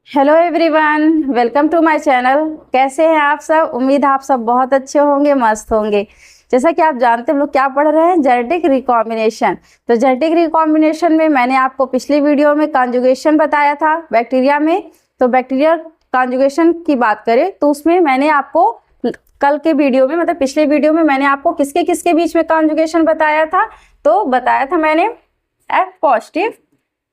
Hello everyone, welcome to my channel. कैसे हैं आप सब? उम्मीद है आप सब बहुत अच्छे होंगे, मस्त होंगे। जैसा कि आप जानते हैं, हम लोग क्या पढ़ रहे हैं, जेनेटिक रिकॉम्बिनेशन। तो जेनेटिक रिकॉम्बिनेशन में मैंने आपको पिछली वीडियो में कॉन्जुगेशन बताया था बैक्टीरिया में। तो बैक्टीरिया कॉन्जुगेशन की बात करें तो उसमें मैंने आपको कल के वीडियो में, मतलब पिछले वीडियो में मैंने आपको किसके किसके बीच में कॉन्जुगेशन बताया था। तो बताया था मैंने F positive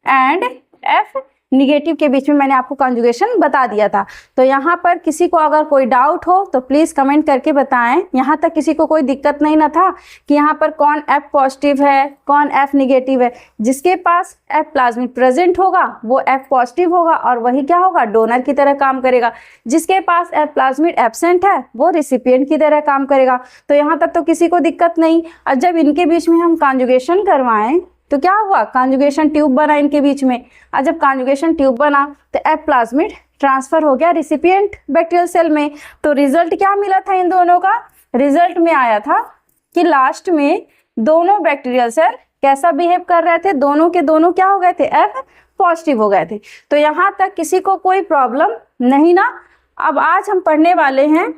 and F negative के बीच में मैंने आपको कॉन्जुगेशन बता दिया था। तो यहाँ पर किसी को अगर कोई डाउट हो तो प्लीज़ कमेंट करके बताएं। यहाँ तक किसी को कोई दिक्कत नहीं ना था कि यहाँ पर कौन F पॉजिटिव है, कौन F निगेटिव है। जिसके पास F प्लाज्मिड प्रेजेंट होगा वो F पॉजिटिव होगा और वही क्या होगा, डोनर की तरह काम करेगा। जिसके पास F प्लाज्मिड एब्सेंट है वो रिसिपिएंट की तरह काम करेगा। तो यहाँ तक तो किसी को दिक्कत नहीं। और जब इनके बीच में हम कॉन्जुगेशन करवाएं तो क्या हुआ, कॉन्जुगेशन ट्यूब बना इनके बीच में। और जब कॉन्जुगेशन ट्यूब बना तो F प्लाज्मिड ट्रांसफर हो गया रिसिपिएंट बैक्टीरियल सेल में। तो रिजल्ट क्या मिला था इन दोनों का? रिजल्ट में आया था कि लास्ट में दोनों बैक्टीरियल सेल कैसा बिहेव कर रहे थे, दोनों के दोनों क्या हो गए थे, F पॉजिटिव हो गए थे। तो यहाँ तक किसी को कोई प्रॉब्लम नहीं ना। अब आज हम पढ़ने वाले हैं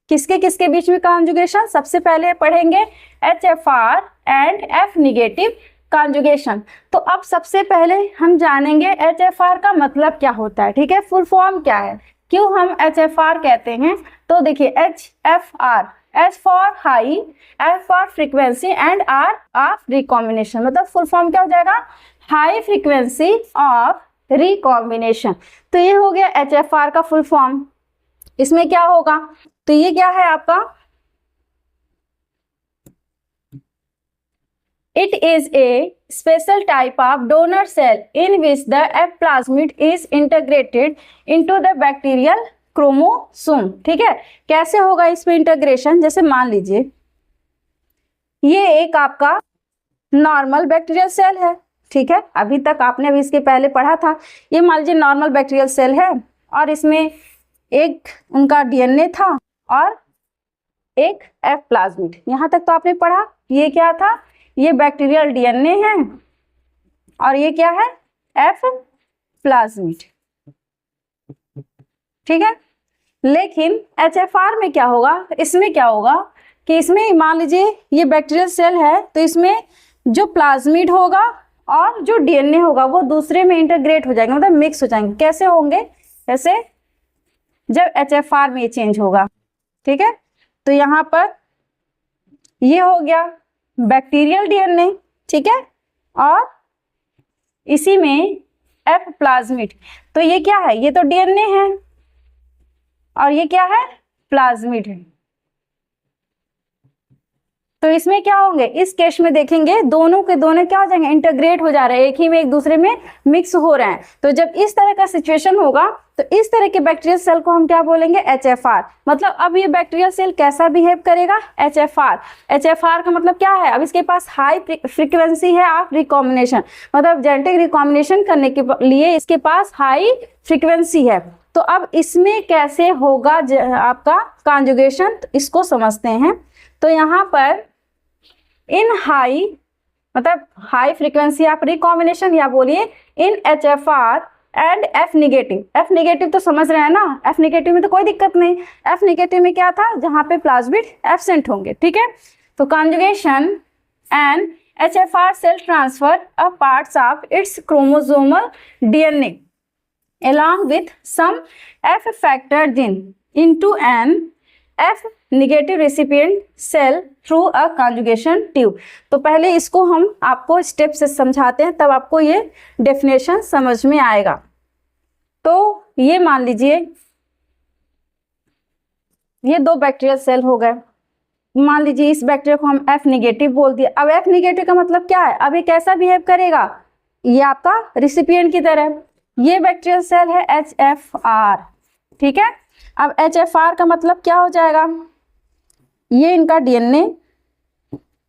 किसके किसके बीच में कॉन्जुगेशन। सबसे पहले पढ़ेंगे HFR and F negative conjugation. तो अब सबसे पहले हम जानेंगे HFR का मतलब क्या होता है, ठीक है, फुल फॉर्म क्या है, क्यों हम HFR कहते हैं। तो देखिए HFR, H for high, F for frequency and R of recombination. मतलब फुल फॉर्म क्या हो जाएगा, हाई फ्रीक्वेंसी ऑफ रिकॉम्बिनेशन। तो ये हो गया HFR का फुल फॉर्म। इसमें क्या होगा, तो ये क्या है आपका, It is a special type of donor cell in which the F plasmid is integrated into the bacterial chromosome। ठीक है, कैसे होगा इसमें इंटीग्रेशन? जैसे मान लीजिए ये एक आपका नॉर्मल बैक्टीरियल सेल है, ठीक है, अभी तक आपने अभी इसके पहले पढ़ा था। ये मान लीजिए नॉर्मल बैक्टीरियल सेल है और इसमें एक उनका DNA था और एक F प्लाज्मिड। यहाँ तक तो आपने पढ़ा। ये क्या था, ये बैक्टीरियल DNA है और ये क्या है, F प्लाज्मिड, ठीक है। लेकिन HFR में क्या होगा, इसमें क्या होगा कि इसमें मान लीजिए ये बैक्टीरियल सेल है तो इसमें जो प्लाज्मिड होगा और जो DNA होगा वो दूसरे में इंटीग्रेट हो जाएंगे, मतलब मिक्स हो जाएंगे। कैसे होंगे, ऐसे जब HFR में चेंज होगा, ठीक है। तो यहाँ पर ये हो गया बैक्टीरियल DNA, ठीक है, और इसी में F प्लाज्मिड। तो ये क्या है, ये तो DNA है और ये क्या है, प्लाज्मिड है। तो इसमें क्या होंगे, इस केस में देखेंगे दोनों के दोनों क्या हो जाएंगे, इंटीग्रेट हो जा रहे हैं, एक ही में एक दूसरे में मिक्स हो रहे हैं। तो जब इस तरह का सिचुएशन होगा तो इस तरह के बैक्टीरियल सेल को हम क्या बोलेंगे, HFR। मतलब अब ये बैक्टीरियल सेल कैसा बिहेव करेगा, HFR। HFR का मतलब क्या है, अब इसके पास हाई फ्रीक्वेंसी है ऑफ रिकॉम्बिनेशन, मतलब जेनेटिक रिकॉम्बिनेशन करने के लिए इसके पास हाई फ्रीक्वेंसी है। तो अब इसमें कैसे होगा आपका कॉन्जुगेशन, तो इसको समझते हैं। तो यहाँ पर इन हाई, मतलब हाई फ्रीक्वेंसी ऑफ रिकॉम्बिनेशन, या बोलिए इन HFR and F negative. F negative तो समझ रहे हैं ना, F निगेटिव में तो कोई दिक्कत नहीं। F निगेटिव में क्या था, जहाँ पे प्लाज्मिड एब्सेंट होंगे, ठीक है। तो conjugation and HFR cell transfer a parts of its chromosomal DNA along with some F factor gene into an F negative recipient cell through a conjugation tube. तो पहले इसको हम आपको स्टेप से समझाते हैं, तब आपको ये डेफिनेशन समझ में आएगा। तो ये मान लीजिए ये दो बैक्टीरियल सेल हो गए। मान लीजिए इस बैक्टीरिया को हम F निगेटिव बोल दिया। अब F निगेटिव का मतलब क्या है, अब ये कैसा बिहेव करेगा, ये आपका रिसिपिएंट की तरह। ये बैक्टीरियल सेल है HFR, ठीक है। अब HFR का मतलब क्या हो जाएगा, ये इनका DNA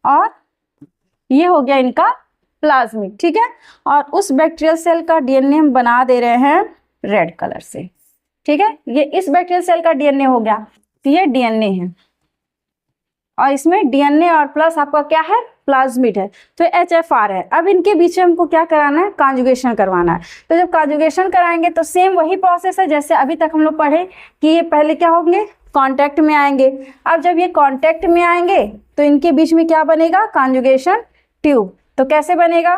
और ये हो गया इनका प्लाज्मिड, ठीक है। और उस बैक्टीरियल सेल का DNA हम बना दे रहे हैं रेड कलर से, ठीक है। ये इस बैक्टीरियल सेल का DNA हो गया, तो ये DNA है और इसमें DNA और प्लस आपका क्या है, प्लाज्मिड है, तो HFR है। अब इनके बीच में हमको क्या कराना है, कॉन्जुगेशन करवाना है। तो जब कॉन्जुगेशन कराएंगे तो सेम वही प्रोसेस है जैसे अभी तक हम लोग पढ़े कि ये पहले क्या होंगे, कांटेक्ट में आएंगे। अब जब ये कांटेक्ट में आएंगे तो इनके बीच में क्या बनेगा, कॉन्जुगेशन ट्यूब। तो कैसे बनेगा,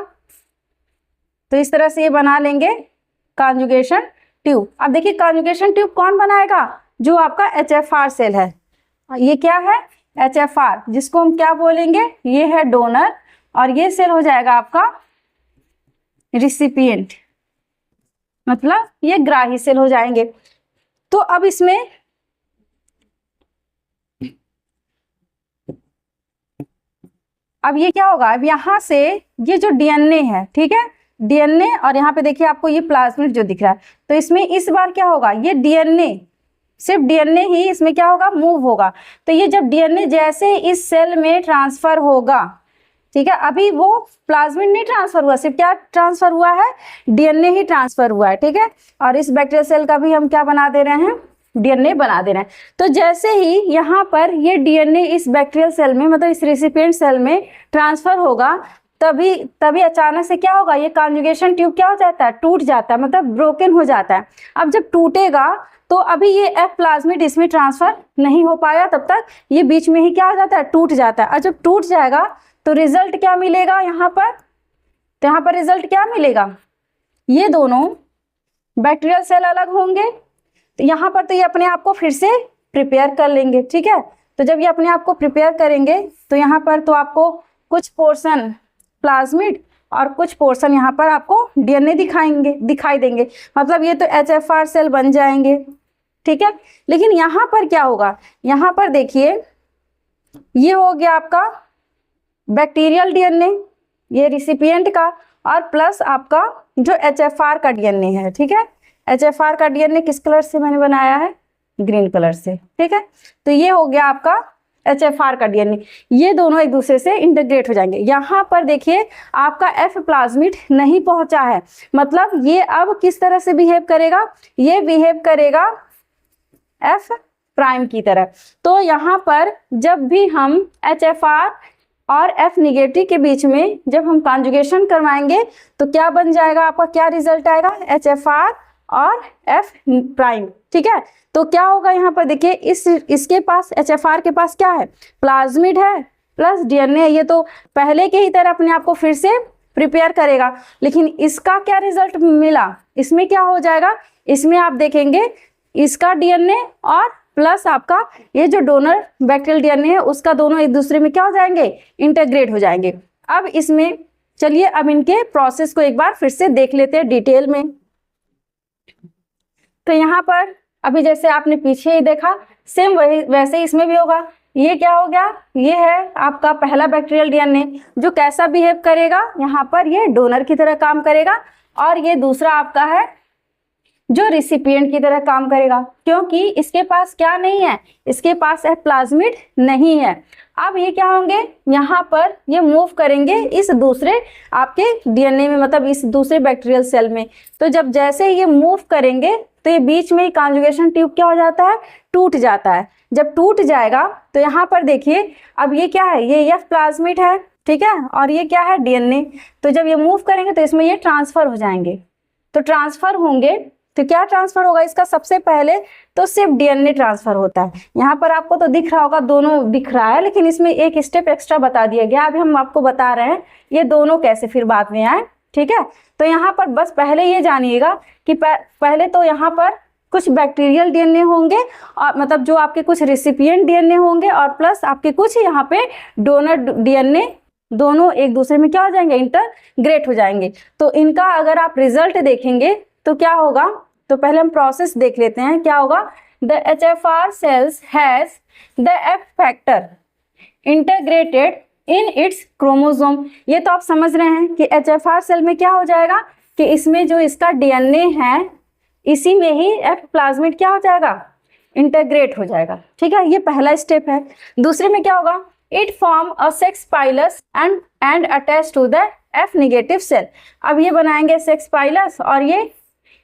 तो इस तरह से ये बना लेंगे कॉन्जुगेशन ट्यूब। अब देखिए कॉन्जुगेशन ट्यूब कौन बनाएगा, जो आपका HFR सेल है। ये क्या है, HFR, जिसको हम क्या बोलेंगे, ये है डोनर और ये सेल हो जाएगा आपका रिसिपिएंट, मतलब ये ग्राही सेल हो जाएंगे। तो अब इसमें अब ये क्या होगा, अब यहाँ से ये जो DNA है, ठीक है, DNA, और यहाँ पे देखिए आपको ये प्लाज्मिड जो दिख रहा है, तो इसमें इस बार क्या होगा, ये DNA, सिर्फ DNA ही इसमें क्या होगा, मूव होगा। तो ये जब DNA जैसे इस सेल में ट्रांसफर होगा, ठीक है, अभी वो प्लाज्मिड नहीं ट्रांसफर हुआ, सिर्फ क्या ट्रांसफर हुआ है, DNA ही ट्रांसफर हुआ है, ठीक है। और इस बैक्टीरियल सेल का भी हम क्या बना दे रहे हैं, DNA बना दे रहे हैं। तो जैसे ही यहाँ पर ये DNA इस बैक्टीरियल सेल में, मतलब इस रेसिपिएंट सेल में ट्रांसफर होगा, तभी अचानक से क्या होगा, ये कॉन्जुगेशन ट्यूब क्या हो जाता है, टूट जाता है, मतलब ब्रोकन हो जाता है। अब जब टूटेगा तो अभी ये F प्लाज्मिड इसमें ट्रांसफर नहीं हो पाया, तब तक ये बीच में ही क्या हो जाता है, टूट जाता है। और जब टूट जाएगा तो रिजल्ट क्या मिलेगा यहाँ पर, तो यहाँ पर रिजल्ट क्या मिलेगा, ये दोनों बैक्टीरियल सेल अलग होंगे। तो यहाँ पर तो ये अपने आप को फिर से प्रिपेयर कर लेंगे, ठीक है। तो जब ये अपने आप को प्रिपेयर करेंगे तो यहाँ पर तो आपको कुछ पोर्शन प्लाज्मिड और कुछ पोर्शन यहाँ पर आपको DNA दिखाई देंगे, मतलब ये तो HFR सेल बन जाएंगे, ठीक है। लेकिन यहाँ पर क्या होगा, यहाँ पर देखिए ये हो गया आपका बैक्टीरियल DNA, ये रिसिपिएंट का, और प्लस आपका जो HFR का DNA है, ठीक है। HFR का DNA किस कलर से मैंने बनाया है, ग्रीन कलर से, ठीक है। तो ये हो गया आपका HFR का DNA, ये दोनों एक दूसरे से इंटीग्रेट हो जाएंगे। यहाँ पर देखिए आपका F प्लाज्मिड नहीं पहुंचा है, मतलब ये अब किस तरह से बिहेव करेगा, ये बिहेव करेगा F प्राइम की तरह। तो यहाँ पर जब भी हम HFR और F निगेटिव के बीच में जब हम कॉन्जुगेशन करवाएंगे तो क्या बन जाएगा, आपका क्या रिजल्ट आएगा, HFR और F प्राइम, ठीक है। तो क्या होगा यहाँ पर देखिए, इसके पास HFR के पास क्या है, प्लाज्मिड है प्लस DNA, ये तो पहले के ही तरह अपने आप को फिर से प्रिपेयर करेगा। लेकिन इसका क्या रिजल्ट मिला, इसमें क्या हो जाएगा, इसमें आप देखेंगे इसका DNA और प्लस आपका ये जो डोनर बैक्टीरियल DNA है उसका दोनों एक दूसरे में क्या हो जाएंगे, इंटीग्रेट हो जाएंगे। अब इसमें चलिए अब इनके प्रोसेस को एक बार फिर से देख लेते हैं डिटेल में। तो यहाँ पर अभी जैसे आपने पीछे ही देखा, सेम वैसे ही इसमें भी होगा। ये क्या हो गया, ये है आपका पहला बैक्टीरियल DNA जो कैसा बिहेव करेगा, यहाँ पर ये डोनर की तरह काम करेगा, और ये दूसरा आपका है जो रिसिपिएंट की तरह काम करेगा, क्योंकि इसके पास क्या नहीं है, इसके पास है प्लाज्मिड नहीं है। अब ये क्या होंगे, यहाँ पर ये मूव करेंगे इस दूसरे आपके DNA में, मतलब इस दूसरे बैक्टीरियल सेल में। तो जब जैसे ये मूव करेंगे तो ये बीच में ही कॉन्जुगेशन ट्यूब क्या हो जाता है, टूट जाता है। जब टूट जाएगा तो यहाँ पर देखिए अब ये क्या है, ये F प्लाज्मिड है, ठीक है, और ये क्या है, DNA। तो जब ये मूव करेंगे तो इसमें ये ट्रांसफर हो जाएंगे। तो ट्रांसफर होंगे तो क्या ट्रांसफर होगा, इसका सबसे पहले तो सिर्फ DNA ट्रांसफर होता है। यहाँ पर आपको तो दिख रहा होगा, दोनों दिख रहा है, लेकिन इसमें एक स्टेप एक्स्ट्रा बता दिया गया। अभी हम आपको बता रहे हैं ये दोनों कैसे फिर बाद में आए, ठीक है। तो यहाँ पर बस पहले ये जानिएगा कि पहले तो यहाँ पर कुछ बैक्टीरियल DNA होंगे, और मतलब जो आपके कुछ रिसिपिएंट DNA होंगे, और प्लस आपके कुछ यहाँ पे डोनर DNA, दोनों एक दूसरे में क्या हो जाएंगे, इंटरग्रेट हो जाएंगे। तो इनका अगर आप रिजल्ट देखेंगे तो क्या होगा, तो पहले हम प्रोसेस देख लेते हैं क्या होगा। The HFR cells has the F factor integrated in its chromosome। ये तो आप समझ रहे हैं कि HFR सेल में क्या हो जाएगा कि इसमें जो इसका DNA है इसी में ही F प्लाज्मिड क्या हो जाएगा, इंटीग्रेट हो जाएगा, ठीक है। ये पहला स्टेप है। दूसरे में क्या होगा, it form a sex pilus and attach to the F negative cell. अब ये बनाएंगे सेक्स पाइलस और ये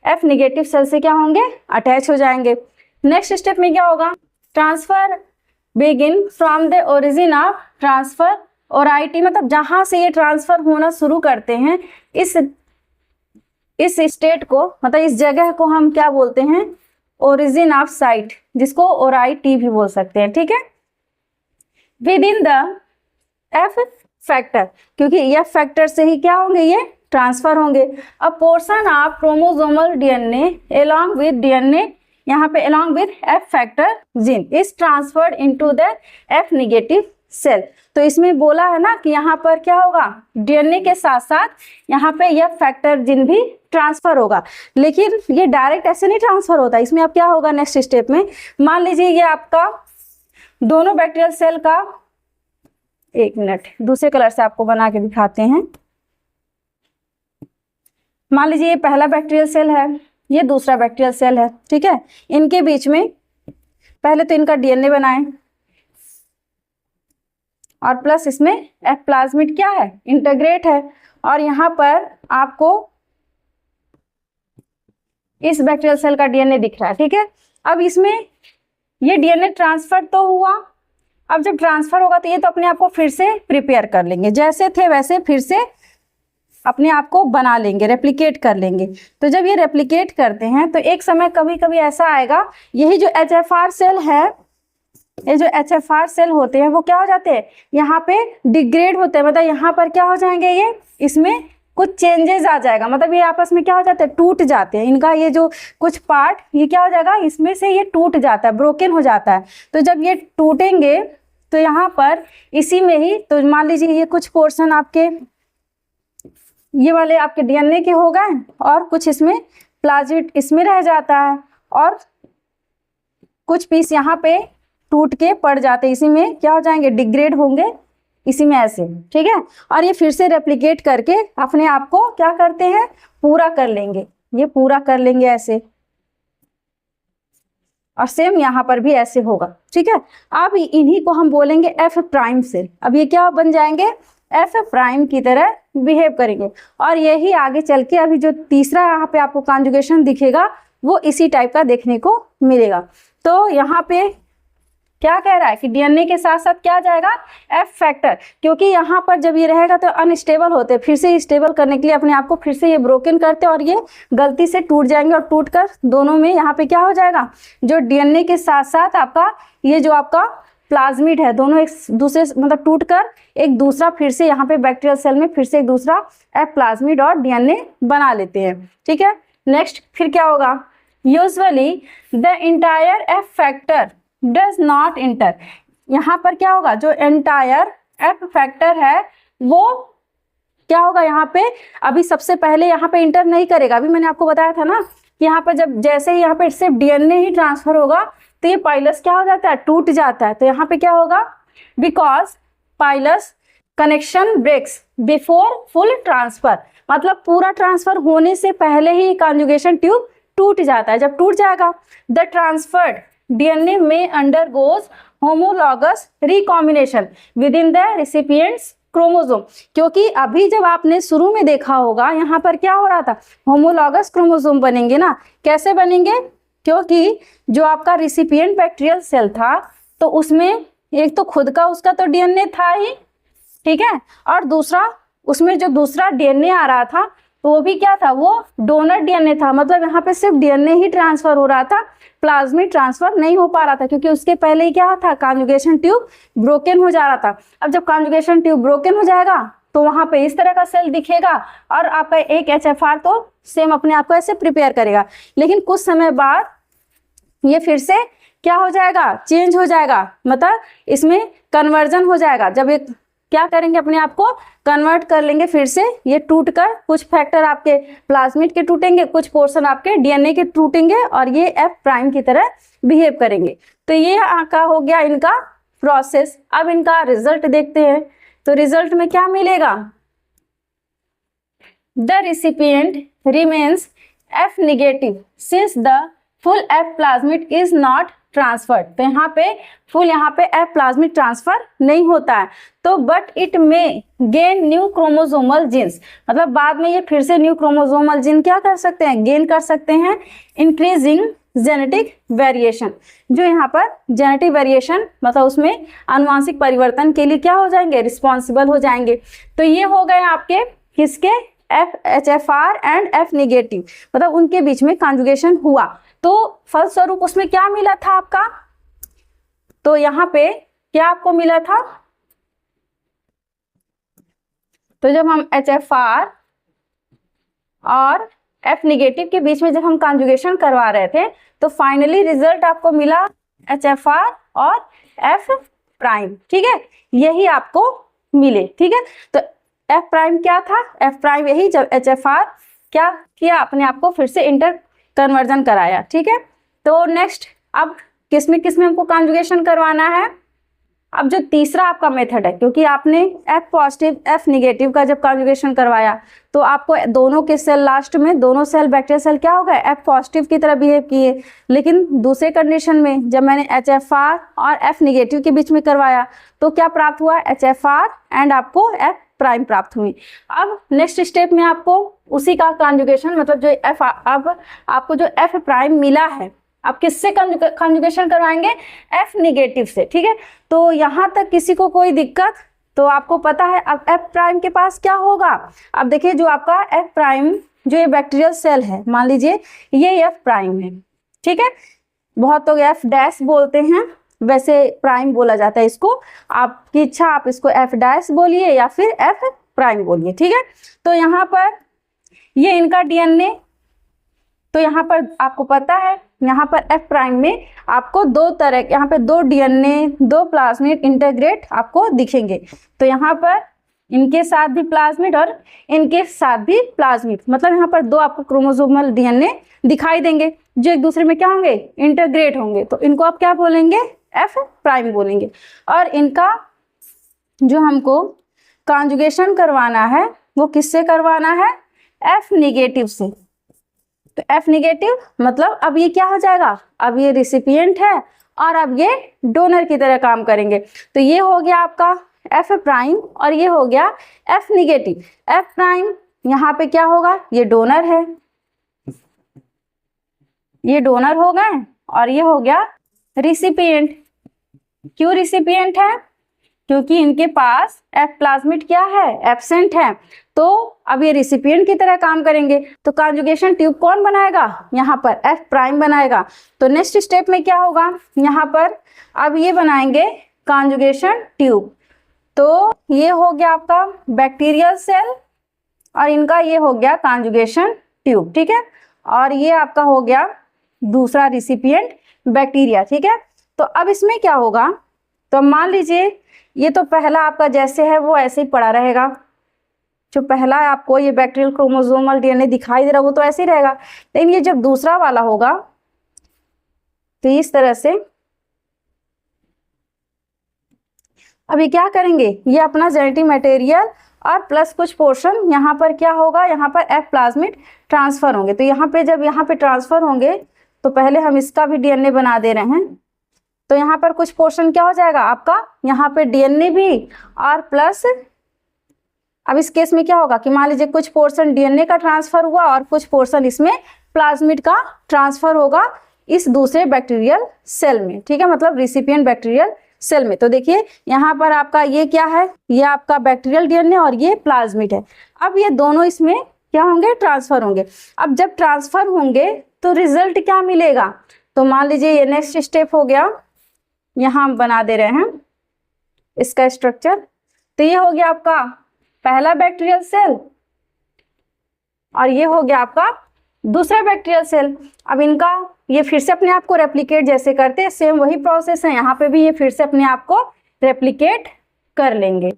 F निगेटिव सेल से क्या होंगे, अटैच हो जाएंगे। नेक्स्ट स्टेप में क्या होगा, transfer begin from the origin of transfer ओराइटी मतलब जहां से ये ट्रांसफर होना शुरू करते हैं, इस स्टेट को मतलब इस जगह को हम क्या बोलते हैं, ओरिजिन ऑफ साइट, जिसको ओराइटी भी बोल सकते हैं, ठीक है। Within the F factor, क्योंकि एफ फैक्टर से ही क्या होंगे, ये ट्रांसफर होंगे। A portion of chromosomal DNA along with DNA, यहाँ पे along with F factor gene is transferred into the F negative cell. तो इसमें बोला है ना कि यहाँ पर क्या होगा, डीएनए के साथ साथ यहाँ पे एफ फैक्टर जीन भी ट्रांसफर होगा, लेकिन ये डायरेक्ट ऐसे नहीं ट्रांसफर होता। इसमें अब क्या होगा नेक्स्ट स्टेप में, मान लीजिए ये आपका दोनों बैक्टीरियल सेल का, एक मिनट दूसरे कलर से आपको बना के दिखाते हैं। मान लीजिए ये पहला बैक्टीरियल सेल है, ये दूसरा बैक्टीरियल सेल है, ठीक है। इनके बीच में पहले तो इनका डीएनए बनाएं और प्लस इसमें एफ प्लाज्मिड क्या है, इंटीग्रेट है, और यहाँ पर आपको इस बैक्टीरियल सेल का डीएनए दिख रहा है, ठीक है। अब इसमें ये डीएनए ट्रांसफर तो हुआ, अब जब ट्रांसफर होगा तो ये तो अपने आप को फिर से प्रिपेयर कर लेंगे, जैसे थे वैसे फिर से अपने आप को बना लेंगे, रेप्लिकेट कर लेंगे। तो जब ये रेप्लिकेट करते हैं तो एक समय कभी कभी ऐसा आएगा, यही जो एचएफआर सेल है, ये जो एचएफआर सेल होते हैं वो क्या हो जाते हैं, यहाँ पे डिग्रेड होते हैं, मतलब यहाँ पर क्या हो जाएंगे, ये इसमें कुछ चेंजेस आ जाएगा, मतलब ये आपस में क्या हो जाते हैं, टूट जाते हैं। इनका ये जो कुछ पार्ट ये क्या हो जाएगा, इसमें से ये टूट जाता है, ब्रोकन हो जाता है। तो जब ये टूटेंगे तो यहाँ पर इसी में ही, तो मान लीजिए ये कुछ पोर्शन आपके ये वाले आपके डीएनए के हो गए और कुछ इसमें प्लाज्मिड इसमें रह जाता है और कुछ पीस यहाँ पे टूट के पड़ जाते हैं, इसी में क्या हो जाएंगे, डिग्रेड होंगे इसी में ऐसे, ठीक है। और ये फिर से रेप्लिकेट करके अपने आप को क्या करते हैं, पूरा कर लेंगे, ये पूरा कर लेंगे ऐसे, और सेम यहाँ पर भी ऐसे होगा, ठीक है। अब इन्हीं को हम बोलेंगे एफ प्राइम सेल। अब ये क्या बन जाएंगे, एफ प्राइम की तरह बिहेव करेंगे, और यही आगे चल के अभी जो तीसरा यहाँ पे आपको कॉन्जुगेशन दिखेगा वो इसी टाइप का देखने को मिलेगा। तो यहाँ पे क्या कह रहा है कि डीएनए के साथ साथ क्या जाएगा, एफ फैक्टर, क्योंकि यहाँ पर जब ये रहेगा तो अनस्टेबल होते हैं, फिर से स्टेबल करने के लिए अपने आप को फिर से ये ब्रोकन करते हैं और ये गलती से टूट जाएंगे, और टूटकर दोनों में यहाँ पे क्या हो जाएगा, जो डीएनए के साथ साथ आपका ये जो आपका प्लाज्मिड है, दोनों एक दूसरे मतलब टूटकर एक दूसरा फिर से यहाँ पे बैक्टीरियल सेल में फिर से एक दूसरा एफ प्लाज्मिड और डीएनए बना लेते हैं, ठीक है। नेक्स्ट फिर क्या होगा, usually the entire F factor does not inter. यहाँ पर क्या होगा, जो एंटायर एफ फैक्टर है वो क्या होगा, यहाँ पे अभी सबसे पहले यहाँ पे इंटर नहीं करेगा। अभी मैंने आपको बताया था ना कि यहाँ पर जब जैसे ही यहाँ पे सिर्फ डीएनए ही ट्रांसफर होगा तो ये पाइलस क्या हो जाता है, टूट जाता है। तो यहाँ पे क्या होगा, because pilus connection breaks before full transfer, मतलब पूरा ट्रांसफर होने से पहले ही कॉन्जुगेशन ट्यूब टूट जाता है। जब टूट जाएगा द ट्रांसफर्ड डीएनए में undergoes homologous recombination within the recipient's chromosome, क्योंकि अभी जब आपने शुरू में देखा होगा यहाँ पर क्या हो रहा था, होमोलॉगस क्रोमोसोम बनेंगे ना। कैसे बनेंगे, क्योंकि जो आपका रिसिपिएंट बैक्टीरियल सेल था तो उसमें एक तो खुद का उसका तो डीएनए था ही, ठीक है, और दूसरा उसमें जो दूसरा डीएनए आ रहा था तो वो भी क्या था, वो डोनर डीएनए था, मतलब यहाँ पे सिर्फ डीएनए ही ट्रांसफर हो रहा था, प्लाज्मिड ट्रांसफर नहीं हो पा रहा था, क्योंकि उसके पहले ही क्या था, कॉन्जुगेशन ट्यूब ब्रोकन हो जा रहा था। अब जब कॉन्जुगेशन ट्यूब ब्रोकन हो जाएगा तो वहां पे इस तरह का सेल दिखेगा और आपका एक एचएफआर तो सेम अपने आप को ऐसे प्रिपेयर करेगा, लेकिन कुछ समय बाद ये फिर से क्या हो जाएगा, चेंज हो जाएगा, मतलब इसमें कन्वर्जन हो जाएगा। जब एक क्या करेंगे, अपने आप को कन्वर्ट कर लेंगे, फिर से ये टूटकर कुछ फैक्टर आपके प्लाज्मिड के टूटेंगे, कुछ पोर्शन आपके डीएनए के टूटेंगे और ये एफ प्राइम की तरह बिहेव करेंगे। तो ये का हो गया इनका प्रोसेस। अब इनका रिजल्ट देखते हैं, तो रिजल्ट में क्या मिलेगा, the recipient remains F negative since the full F plasmid is not transferred. तो यहाँ पे फुल यहाँ पे एफ प्लाज्मिड ट्रांसफर नहीं होता है, तो बट इट में गेन न्यू क्रोमोसोमल जीन्स, मतलब बाद में ये फिर से न्यू क्रोमोसोमल जीन क्या कर सकते हैं, गेन कर सकते हैं, इंक्रीजिंग जेनेटिक वेरिएशन। जो यहाँ पर जेनेटिक वेरिएशन मतलब उसमें आनुवांशिक परिवर्तन के लिए क्या हो जाएंगे, रिस्पॉन्सिबल हो जाएंगे। तो ये हो गए आपके किसके, HFR एंड F निगेटिव, मतलब उनके बीच में कॉन्जुगेशन हुआ। तो फलस्वरूप उसमें क्या मिला था आपका, तो यहाँ पे क्या आपको मिला था, तो जब हम HFR और F निगेटिव के बीच में जब हम कॉन्जुगेशन करवा रहे थे तो फाइनली रिजल्ट आपको मिला HFR और F प्राइम, ठीक है, यही आपको मिले, ठीक है। तो F प्राइम क्या था, F प्राइम यही, जब HFR क्या किया, अपने आप को फिर से इंटर कन्वर्जन कराया, ठीक है। तो नेक्स्ट अब किसमें किसमें हमको कॉन्जुगेशन करवाना है। अब जो तीसरा आपका मेथड है, क्योंकि आपने F पॉजिटिव F निगेटिव का जब कॉन्जुगेशन करवाया तो आपको दोनों के सेल, लास्ट में दोनों सेल बैक्टीरियल सेल क्या हो गए, F पॉजिटिव की तरह बिहेव किए। लेकिन दूसरे कंडीशन में जब मैंने HFR और F निगेटिव के बीच में करवाया तो क्या प्राप्त हुआ, HFR एंड आपको F प्राइम प्राप्त हुई। अब नेक्स्ट स्टेप में आपको उसी का कॉन्जुगेशन, मतलब जो F, अब आपको जो F प्राइम मिला है आप किससे कॉन्जुगेशन करवाएंगे, F निगेटिव से, ठीक है। तो यहाँ तक किसी को कोई दिक्कत, तो आपको पता है अब F प्राइम के पास क्या होगा। अब देखिए जो आपका F प्राइम, जो ये बैक्टीरियल सेल है, मान लीजिए ये F प्राइम है, ठीक है, बहुत लोग F डैश बोलते हैं, वैसे प्राइम बोला जाता है इसको, आपकी इच्छा, आप इसको F डैश बोलिए या फिर F प्राइम बोलिए, ठीक है। तो यहाँ पर ये इनका DNA, तो यहाँ पर आपको पता है यहाँ पर F प्राइम में आपको दो तरह, यहाँ पे दो DNA, दो प्लाज्मिड इंटीग्रेट आपको दिखेंगे। तो यहाँ पर इनके साथ भी प्लाज्मिड और इनके साथ भी प्लाज्मिड, मतलब यहाँ पर दो आपको क्रोमोसोमल DNA दिखाई देंगे जो एक दूसरे में क्या होंगे, इंटीग्रेट होंगे। तो इनको आप क्या बोलेंगे, F प्राइम बोलेंगे। और इनका जो हमको कॉन्जुगेशन करवाना है वो किससे करवाना है, F निगेटिव से। तो F निगेटिव मतलब अब ये क्या हो जाएगा, अब ये रिसिपिएंट है और अब ये डोनर की तरह काम करेंगे। तो ये हो गया आपका F प्राइम और ये हो गया F निगेटिव। F प्राइम यहाँ पे क्या होगा, ये डोनर है, ये डोनर हो गए, और ये हो गया रिसिपिएंट। क्यों रिसिपिएंट है, क्योंकि इनके पास F प्लाज्मिड क्या है, एब्सेंट है, तो अब ये रिसिपिएंट की तरह काम करेंगे। तो कॉन्जुगेशन ट्यूब कौन बनाएगा, यहाँ पर F प्राइम बनाएगा। तो नेक्स्ट स्टेप में क्या होगा, यहाँ पर अब ये बनाएंगे कॉन्जुगेशन ट्यूब। तो ये हो गया आपका बैक्टीरियल सेल और इनका ये हो गया कॉन्जुगेशन ट्यूब, ठीक है। और ये आपका हो गया दूसरा रिसिपिएंट बैक्टीरिया, ठीक है। तो अब इसमें क्या होगा, तो मान लीजिए ये तो पहला आपका जैसे है वो ऐसे ही पड़ा रहेगा, जो पहला आपको ये बैक्टीरियल क्रोमोसोमल DNA दिखाई दे रहा है वो तो ऐसे ही रहेगा। लेकिन ये जब दूसरा वाला होगा तो इस तरह से अभी क्या करेंगे, ये अपना जेनेटिक मटेरियल और प्लस कुछ पोर्शन यहाँ पर क्या होगा, यहाँ पर F प्लाज्मिड ट्रांसफर होंगे। तो यहाँ पे जब यहाँ पे ट्रांसफर होंगे तो पहले हम इसका भी DNA बना दे रहे हैं। तो यहाँ पर कुछ पोर्शन क्या हो जाएगा आपका, यहाँ पे DNA भी और प्लस, अब इस केस में क्या होगा कि मान लीजिए कुछ पोर्शन DNA का ट्रांसफर हुआ और कुछ पोर्शन इसमें प्लाज्मिड का ट्रांसफर होगा इस दूसरे बैक्टीरियल सेल में, ठीक है, मतलब रिसिपिएंट बैक्टीरियल सेल में। तो देखिए यहाँ पर आपका ये क्या है, ये आपका बैक्टीरियल DNA और ये प्लाज्मिड है। अब ये दोनों इसमें क्या होंगे, ट्रांसफर होंगे। अब जब ट्रांसफर होंगे तो रिजल्ट क्या मिलेगा, तो मान लीजिए ये नेक्स्ट स्टेप हो गया, यहाँ हम बना दे रहे हैं इसका स्ट्रक्चर। तो ये हो गया आपका पहला बैक्टीरियल सेल और ये हो गया आपका दूसरा बैक्टीरियल सेल। अब इनका ये फिर से अपने आप को रेप्लिकेट जैसे करते हैं, सेम वही प्रोसेस है, यहाँ पे भी ये फिर से अपने आप को रेप्लिकेट कर लेंगे।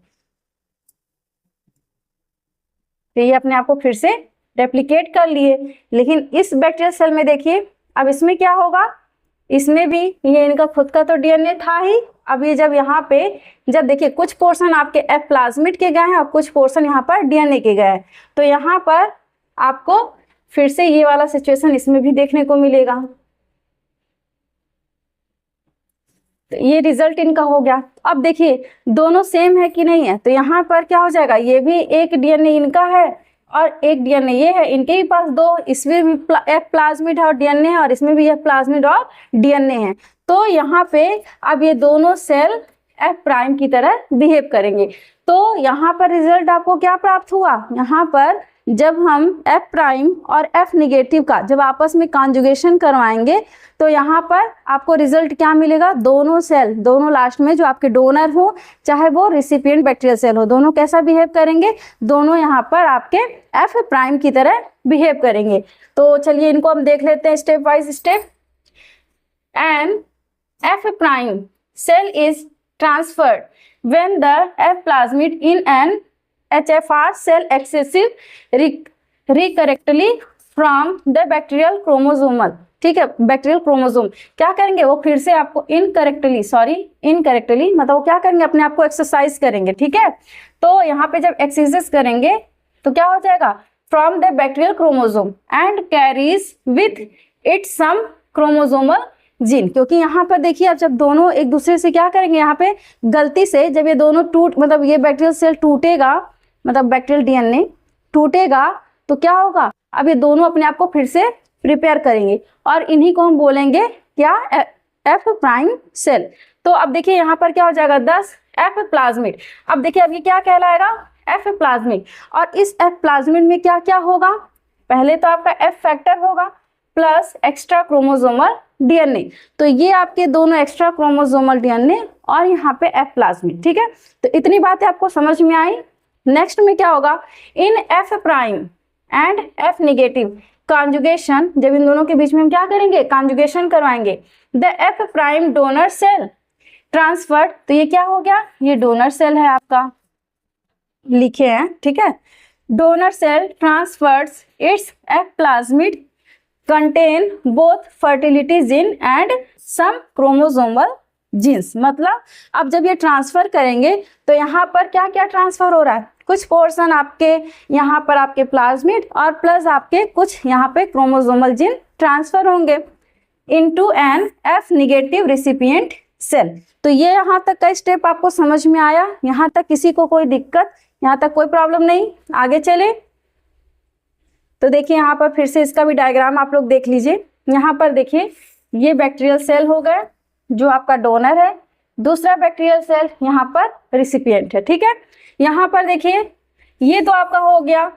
तो ये अपने आप को फिर से रेप्लिकेट कर लिए। लेकिन इस बैक्टीरियल सेल में देखिए अब इसमें क्या होगा, इसमें भी ये इनका खुद का तो DNA था ही। अब ये जब यहाँ पे जब देखिए कुछ पोर्शन आपके F प्लाज्मिड के गए हैं और कुछ पोर्शन यहाँ पर DNA के गए हैं, तो यहाँ पर आपको फिर से ये वाला सिचुएशन इसमें भी देखने को मिलेगा। तो ये रिजल्ट इनका हो गया। अब देखिए दोनों सेम है कि नहीं है, तो यहाँ पर क्या हो जाएगा, ये भी एक DNA इनका है और एक डीएनए ये है, इनके भी पास दो, इसमें भी एक प्लाज्मिड है और डीएनए है, और इसमें भी एक प्लाज्मिड और डीएनए है। तो यहाँ पे अब ये दोनों सेल एफ प्राइम की तरह बिहेव करेंगे। तो यहाँ पर रिजल्ट आपको क्या प्राप्त हुआ, यहाँ पर जब हम एफ प्राइम और एफ निगेटिव का जब आपस में कॉन्जुगेशन करवाएंगे तो यहाँ पर आपको रिजल्ट क्या मिलेगा, दोनों सेल, दोनों लास्ट में जो आपके डोनर हो चाहे वो रिसिपिएंट बैक्टीरियल सेल हो, दोनों कैसा बिहेव करेंगे, दोनों यहाँ पर आपके एफ प्राइम की तरह बिहेव करेंगे। तो चलिए इनको हम देख लेते हैं step by step. An F prime cell is transferred when the F plasmid in an HFR cell excessive recurrently from the bacterial chromosomal, ठीक है, बैक्टीरियल क्रोमोसोम क्या करेंगे, वो फिर से आपको इनकरेक्टली मतलब वो क्या करेंगे, अपने आप को एक्सरसाइज करेंगे, ठीक है। तो यहाँ पे जब एक्सरसाइज करेंगे तो क्या हो जाएगा, from the bacterial chromosome and carries with it some chromosomal gene, क्योंकि यहाँ पर देखिए अब जब दोनों एक दूसरे से क्या करेंगे, यहाँ पे गलती से जब ये दोनों मतलब ये बैक्टीरियल सेल टूटेगा, मतलब बैक्टीरियल डीएनए टूटेगा तो क्या होगा, अब ये दोनों अपने आप को फिर से प्रिपेयर करेंगे और इन्हीं को हम बोलेंगे क्या, एफ प्राइम सेल। तो अब देखिए यहाँ पर क्या हो जाएगा, 10 एफ प्लाज्मिड। अब देखिए अब ये क्या कहलाएगा, एफ प्लाज्मिड। और इस एफ प्लाज्मिड में क्या क्या होगा, पहले तो आपका एफ फैक्टर होगा प्लस एक्स्ट्रा क्रोमोसोमल डीएनए। तो ये आपके दोनों एक्स्ट्रा क्रोमोसोमल डीएनए और यहाँ पे एफ प्लाज्मिड, ठीक है। तो इतनी बातें आपको समझ में आई। नेक्स्ट में क्या होगा, in F prime and F negative conjugation, जब इन दोनों के बीच में हम क्या करेंगे, कॉन्जुगेशन करवाएंगे, the F prime donor cell transferred, तो ये क्या हो गया, ये डोनर सेल है आपका, लिखे हैं, ठीक है। Donor cell transfers its F plasmid contain both fertility gene and some chromosomal genes। मतलब अब जब ये ट्रांसफर करेंगे तो यहाँ पर क्या क्या ट्रांसफर हो रहा है, कुछ पोर्शन आपके यहाँ पर आपके प्लाज्मिड और प्लस आपके कुछ यहाँ पे क्रोमोसोमल जीन ट्रांसफर होंगे into an F negative recipient cell. तो ये यहाँ तक का स्टेप आपको समझ में आया, यहाँ तक किसी को कोई दिक्कत, यहाँ तक कोई प्रॉब्लम नहीं, आगे चले। तो देखिए यहाँ पर फिर से इसका भी डायग्राम आप लोग देख लीजिए। यहाँ पर देखिए ये बैक्टीरियल सेल हो गया जो आपका डोनर है, दूसरा बैक्टीरियल सेल यहाँ पर रिसिपिएंट है, ठीक है। यहाँ पर देखिए ये तो आपका हो गया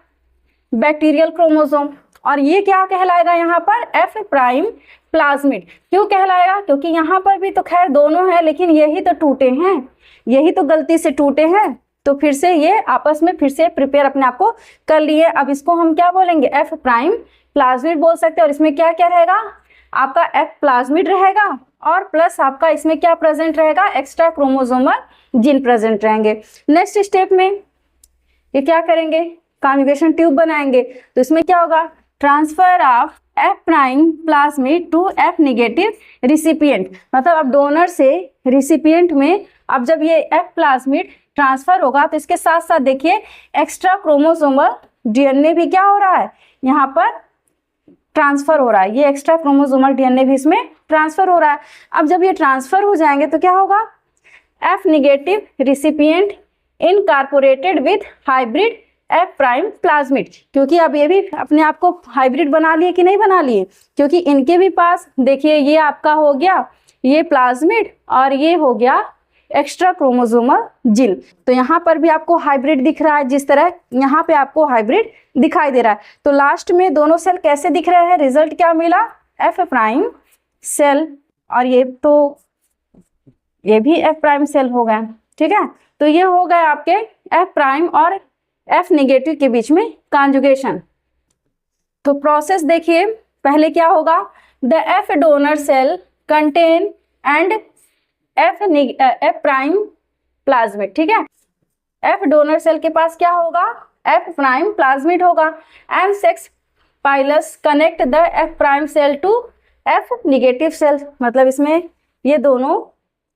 बैक्टीरियल क्रोमोसोम और ये क्या कहलाएगा, यहाँ पर एफ प्राइम प्लाज्मिड। क्यों कहलाएगा, क्योंकि यहाँ पर भी तो खैर दोनों है लेकिन यही तो टूटे हैं, यही तो गलती से टूटे हैं, तो फिर से ये आपस में फिर से प्रिपेयर अपने आप को कर लिए। अब इसको हम क्या बोलेंगे, एफ प्राइम प्लाज्मिड बोल सकते हैं। और इसमें क्या क्या रहेगा, आपका एफ प्लाज्मिड रहेगा और प्लस आपका इसमें क्या प्रेजेंट रहेगा, एक्स्ट्रा क्रोमोसोमल जीन प्रेजेंट रहेंगे। नेक्स्ट स्टेप में ये क्या करेंगे, कॉन्जुगेशन ट्यूब बनाएंगे। तो इसमें क्या होगा, transfer of F prime plasmid to F negative recipient, मतलब अब डोनर से रिसिपिएंट में अब जब ये एफ प्लाज्मिड ट्रांसफर होगा तो इसके साथ साथ देखिए एक्स्ट्रा क्रोमोसोमल डीएनए भी क्या हो रहा है, यहाँ पर ट्रांसफर हो रहा है, ये एक्स्ट्रा क्रोमोसोमल डीएनए भी इसमें ट्रांसफर हो रहा है। अब जब ये ट्रांसफर हो जाएंगे तो क्या होगा, F negative recipient incorporated with hybrid F prime plasmid, क्योंकि अब ये भी अपने आप को हाइब्रिड बना लिए कि नहीं बना लिए, क्योंकि इनके भी पास देखिए ये आपका हो गया ये प्लाज्मिड और ये हो गया एक्स्ट्रा क्रोमोसोमल जीन। तो यहाँ पर भी आपको हाइब्रिड दिख रहा है, जिस तरह यहाँ पे आपको हाइब्रिड दिखाई दे रहा है। तो लास्ट में दोनों सेल कैसे दिख रहे हैं, रिजल्ट क्या मिला, एफ प्राइम सेल और ये तो ये भी एफ प्राइम सेल हो गया, ठीक है। तो ये हो गए आपके एफ प्राइम और एफ निगेटिव के बीच में कॉन्जुगेशन। तो प्रोसेस देखिए, पहले क्या होगा, the F donor cell contain and F prime plasmid, ठीक है। एफ डोनर सेल के पास क्या होगा, एफ प्राइम प्लाज्मिड होगा and sex pilus connect the F prime cell to F negative cell, मतलब इसमें ये दोनों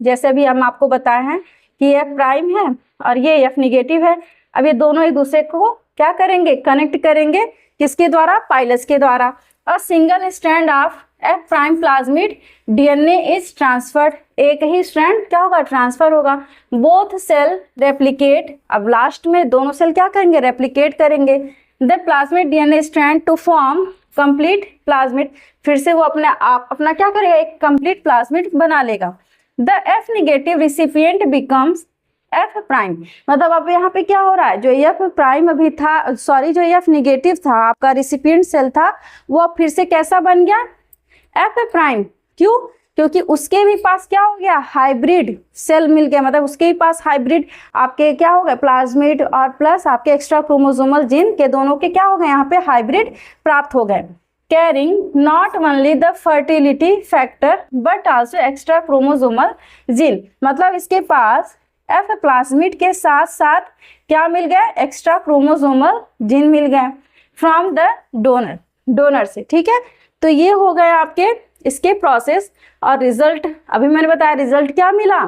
जैसे अभी हम आपको बताए हैं कि एफ प्राइम है और ये एफ निगेटिव है। अब ये दोनों एक दूसरे को क्या करेंगे, कनेक्ट करेंगे, किसके द्वारा, पाइलस के द्वारा। A single strand of F prime plasmid DNA is transferred, एक ही स्ट्रैंड क्या होगा, ट्रांसफर होगा। बोथ सेल रेप्लिकेट, अब लास्ट में दोनों सेल क्या करेंगे, रेप्लिकेट करेंगे the plasmid DNA strand to form complete plasmid, फिर से वो अपना क्या करेगा, एक कंप्लीट प्लाज्मिड बना लेगा। The F negative recipient becomes F prime, मतलब अब यहाँ पे क्या हो रहा है, जो एफ प्राइम अभी था, सॉरी जो एफ निगेटिव था आपका रिसिपिएंट सेल था, वो अब फिर से कैसा बन गया, एफ प्राइम। क्यों, क्योंकि उसके भी पास क्या हो गया, हाइब्रिड सेल मिल गया, मतलब उसके भी पास हाइब्रिड आपके क्या हो गए, प्लाज्मिड और प्लस आपके एक्स्ट्रा क्रोमोसोमल जीन के दोनों के क्या हो गए, यहाँ पे हाइब्रिड प्राप्त हो गए। Carrying not only the fertility factor but also extra chromosomal gene, मतलब इसके पास एफ प्लाज्मिड के साथ साथ क्या मिल गया, एक्स्ट्रा क्रोमोसोमल जीन मिल गए फ्रॉम द डोनर से। ठीक है, तो ये हो गए आपके इसके प्रोसेस और रिजल्ट। अभी मैंने बताया रिजल्ट क्या मिला,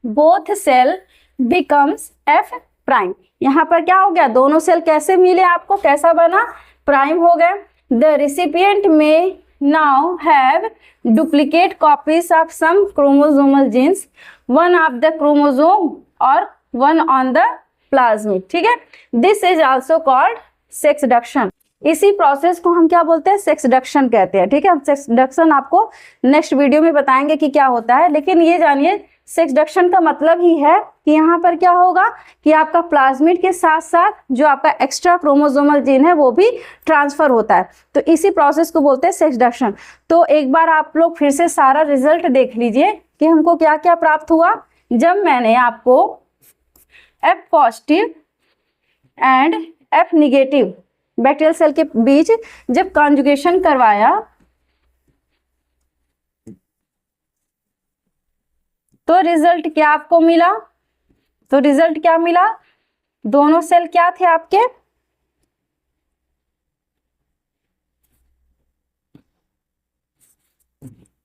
both cell becomes F prime. यहाँ पर क्या हो गया, दोनों सेल कैसे मिले आपको, कैसा बना, प्राइम हो गए। द रिसिपिएंट में now have duplicate copies of some chromosomal genes, one of the chromosome or one on the plasmid। ठीक है, this is also called sexduction। इसी प्रोसेस को हम क्या बोलते हैं, सेक्सडक्शन कहते हैं। ठीक है, सेक्सडक्शन आपको नेक्स्ट वीडियो में बताएंगे कि क्या होता है, लेकिन ये जानिए सेक्सडक्शन का मतलब ही है कि यहाँ पर क्या होगा कि आपका प्लाज्मिड के साथ साथ जो आपका एक्स्ट्रा क्रोमोसोमल जीन है वो भी ट्रांसफर होता है, तो इसी प्रोसेस को बोलते हैं सेक्सडक्शन। तो एक बार आप लोग फिर से सारा रिजल्ट देख लीजिए कि हमको क्या क्या प्राप्त हुआ। जब मैंने आपको F positive and F negative bacterial cell के बीच जब कॉन्जुगेशन करवाया तो रिजल्ट क्या आपको मिला, तो रिजल्ट क्या मिला, दोनों सेल क्या थे आपके,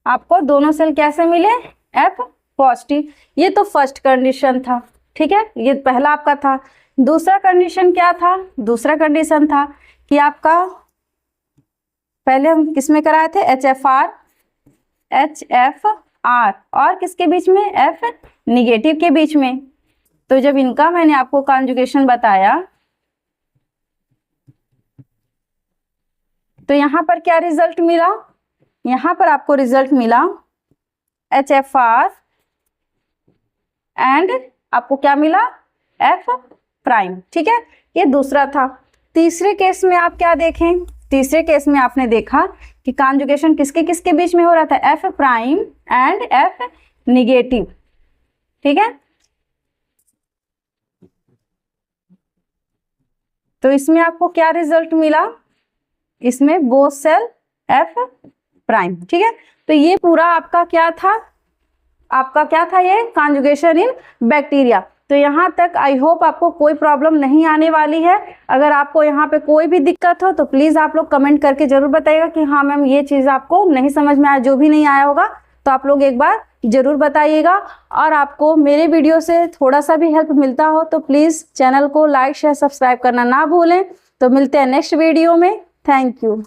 आपको दोनों सेल कैसे मिले, एफ पॉजिटिव। ये तो फर्स्ट कंडीशन था। ठीक है, ये पहला आपका था। दूसरा कंडीशन क्या था, दूसरा कंडीशन था कि आपका पहले हम किसमें कराए थे, HFR और किसके बीच में, एफ निगेटिव के बीच में। तो जब इनका मैंने आपको कॉन्जुगेशन बताया तो यहां पर क्या रिजल्ट मिला, यहां पर आपको रिजल्ट मिला HFR एंड आपको क्या मिला, एफ प्राइम। ठीक है, ये दूसरा था। तीसरे केस में आप क्या देखें, तीसरे केस में आपने देखा कि कॉन्जुगेशन किसके किसके बीच में हो रहा था, F prime and F negative. ठीक है, तो इसमें आपको क्या रिजल्ट मिला, इसमें बोथ सेल एफ प्राइम। ठीक है, तो ये पूरा आपका क्या था, आपका क्या था, ये कॉन्जुगेशन इन बैक्टीरिया। तो यहाँ तक आई होप आपको कोई प्रॉब्लम नहीं आने वाली है। अगर आपको यहाँ पे कोई भी दिक्कत हो तो प्लीज़ आप लोग कमेंट करके जरूर बताइएगा कि हाँ मैम ये चीज़ आपको नहीं समझ में आया, जो भी नहीं आया होगा तो आप लोग एक बार जरूर बताइएगा। और आपको मेरे वीडियो से थोड़ा सा भी हेल्प मिलता हो तो प्लीज़ चैनल को लाइक शेयर सब्सक्राइब करना ना भूलें। तो मिलते हैं नेक्स्ट वीडियो में। Thank you.